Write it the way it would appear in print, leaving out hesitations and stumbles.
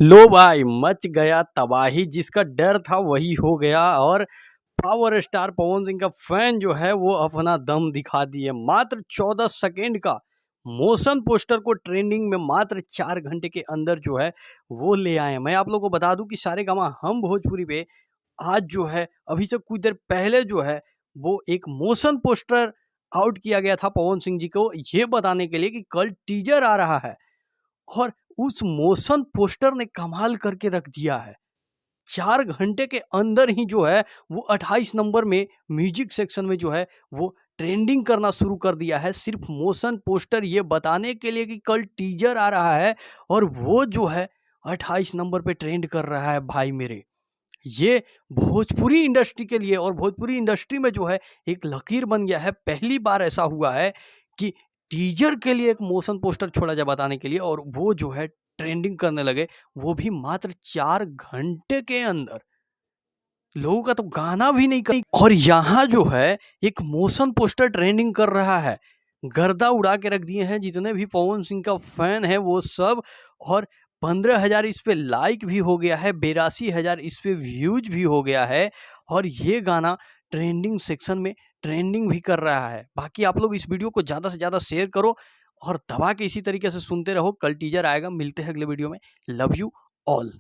लो भाई मच गया तबाही, जिसका डर था वही हो गया और पावर स्टार पवन सिंह का फैन जो है वो अपना दम दिखा दिए। मात्र 14 सेकेंड का मोशन पोस्टर को ट्रेंडिंग में मात्र 4 घंटे के अंदर जो है वो ले आए। मैं आप लोगों को बता दूं कि सारेगामा हम भोजपुरी पे आज जो है अभी से कुछ देर पहले जो है वो एक मोशन पोस्टर आउट किया गया था पवन सिंह जी को, ये बताने के लिए कि कल टीजर आ रहा है। और उस मोशन पोस्टर ने कमाल करके रख दिया है। 4 घंटे के अंदर ही जो है वो 28 नंबर में म्यूजिक सेक्शन में जो है वो ट्रेंडिंग करना शुरू कर दिया है, सिर्फ मोशन पोस्टर ये बताने के लिए कि कल टीजर आ रहा है और वो जो है 28 नंबर पे ट्रेंड कर रहा है। भाई मेरे, ये भोजपुरी इंडस्ट्री के लिए और भोजपुरी इंडस्ट्री में जो है एक लकीर बन गया है। पहली बार ऐसा हुआ है कि टीजर के लिए एक मोशन पोस्टर छोड़ा जाए बताने के लिए और वो जो है ट्रेंडिंग करने लगे, वो भी मात्र 4 घंटे के अंदर। लोगों का तो गाना भी नहीं कर, और यहाँ जो है एक मोशन पोस्टर ट्रेंडिंग कर रहा है। गर्दा उड़ा के रख दिए हैं जितने भी पवन सिंह का फैन है वो सब। और 15,000 इस पे लाइक भी हो गया है, 82,000 इस पे व्यूज भी हो गया है और ये गाना ट्रेंडिंग सेक्शन में ट्रेंडिंग भी कर रहा है। बाकी आप लोग इस वीडियो को ज़्यादा से ज़्यादा शेयर करो और दबा के इसी तरीके से सुनते रहो। कल टीजर आएगा, मिलते हैं अगले वीडियो में। Love you all.